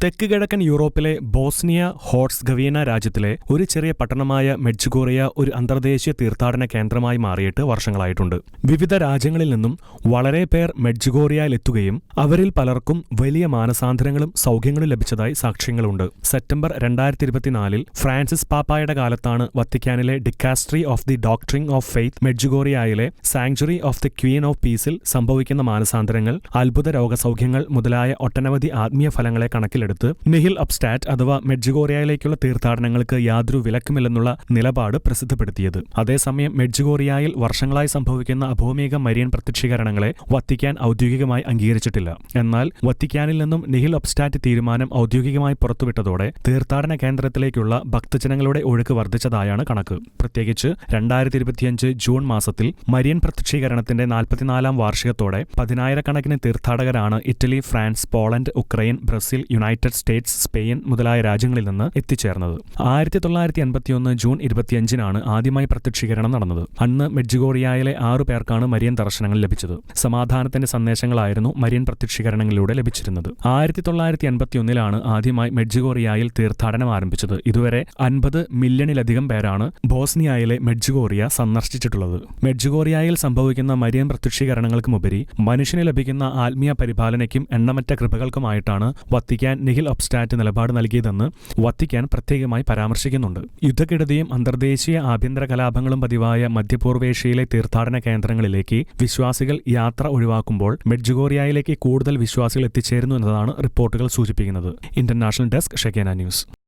തെക്ക് കിഴക്കൻ യൂറോപ്പിലെ ബോസ്നിയ ഹോർട്സ്ഗവീന രാജ്യത്തിലെ ഒരു ചെറിയ പട്ടണമായ മെഡ്ജുഗോറിയ ഒരു അന്തർദേശീയ തീർത്ഥാടന കേന്ദ്രമായി മാറിയിട്ട് വർഷങ്ങളായിട്ടുണ്ട്. വിവിധ രാജ്യങ്ങളിൽ നിന്നും വളരെ പേർ മെഡ്ജുഗോറിയയിലെത്തുകയും അവരിൽ പലർക്കും വലിയ മാനസാന്തരങ്ങളും സൗഖ്യങ്ങളും ലഭിച്ചതായി സാക്ഷ്യങ്ങളുണ്ട്. സെപ്റ്റംബർ 2024 ഫ്രാൻസിസ് പാപ്പായുടെ കാലത്താണ് വത്തിക്കാനിലെ Dicastery of the Doctrine of Faith മെഡ്ജുഗോറിയയിലെ Sanctuary of the Queen of പീസിൽ സംഭവിക്കുന്ന മാനസാന്തരങ്ങൾ, അത്ഭുത രോഗസൗഖ്യങ്ങൾ മുതലായ ഒട്ടനവധി ആത്മീയ ഫലങ്ങളെ കണക്കിലെടുത്ത് നിഹിൽ ഒബ്സ്റ്റാറ്റ് അഥവാ മെഡ്ജുഗോറിയയിലേക്കുള്ള തീർത്ഥാടനങ്ങൾക്ക് യാതൊരു വിലക്കുമില്ലെന്നുള്ള നിലപാട് പ്രസിദ്ധപ്പെടുത്തിയത്. അതേസമയം മെഡ്ജുഗോറിയയിൽ വർഷങ്ങളായി സംഭവിക്കുന്ന അഭൗമിക മരിയൻ പ്രത്യക്ഷീകരണങ്ങളെ വത്തിക്കാൻ ഔദ്യോഗികമായി അംഗീകരിച്ചിട്ടില്ല. എന്നാൽ വത്തിക്കാനിൽ നിന്നും നിഹിൽ ഒബ്സ്റ്റാറ്റ് തീരുമാനം ഔദ്യോഗികമായി പുറത്തുവിട്ടതോടെ തീർത്ഥാടന കേന്ദ്രത്തിലേക്കുള്ള ഭക്തജനങ്ങളുടെ ഒഴുക്ക് വർദ്ധിച്ചതായാണ് കണക്ക്. പ്രത്യേകിച്ച് 2025 ജൂൺ മാസത്തിൽ മരിയൻ പ്രത്യക്ഷീകരണത്തിന്റെ 44-ാം വാർഷികത്തോടെ പതിനായിരക്കണക്കിന് തീർത്ഥാടകരാണ് Italy, France, Poland, Ukraine, Brazil, United States, Spain മുതലായ രാജ്യങ്ങളിൽ നിന്ന് എത്തിച്ചേർന്നത്. 1951 ജൂൺ 25-നാണ് ആദ്യമായി പ്രത്യക്ഷീകരണം നടന്നത്. അന്ന് മെഡ്ജുഗോറിയയിലെ 6 പേർക്കാണ് മരിയൻ ദർശനങ്ങൾ ലഭിച്ചത്. സമാധാനത്തിന്റെ സന്ദേശങ്ങളായിരുന്നു മരിയൻ പ്രത്യക്ഷീകരണങ്ങളിലൂടെ ലഭിച്ചിരുന്നത്. 1951-ലാണ് ആദ്യമായി മെഡ്ജുഗോറിയയിൽ തീർത്ഥാടനം ആരംഭിച്ചത്. ഇതുവരെ 50 മില്യണിലധികം പേരാണ് ബോസ്നിയയിലെ മെഡ്ജുഗോറിയ സന്ദർശിച്ചിട്ടുള്ളത്. മെഡ്ജുഗോറിയയിൽ സംഭവിക്കുന്ന മരിയൻ പ്രത്യക്ഷീകരണങ്ങൾക്കുമുപരി മനുഷ്യന് ലഭിക്കുന്ന ആത്മീയ പരിപാലനയ്ക്കും എണ്ണമറ്റ കൃപകൾക്കുമായിട്ടാണ് വത്തിക്കാൻ നിഹിൽ ഒബ്സ്റ്റാറ്റ് നിലപാട് നൽകിയതെന്ന് വത്തിക്കാൻ പ്രത്യേകമായി പരാമർശിക്കുന്നുണ്ട്. യുദ്ധക്കെടുതിയും അന്തർദേശീയ ആഭ്യന്തര കലാപങ്ങളും പതിവായ മധ്യപൂർവേഷ്യയിലെ തീർത്ഥാടന കേന്ദ്രങ്ങളിലേക്ക് വിശ്വാസികൾ യാത്ര ഒഴിവാക്കുമ്പോൾ മെഡ്ജുഗോറിയയിലേക്ക് കൂടുതൽ വിശ്വാസികൾ എത്തിച്ചേരുന്നു എന്നതാണ് റിപ്പോർട്ടുകൾ സൂചിപ്പിക്കുന്നത്. International desk, Shekinah news.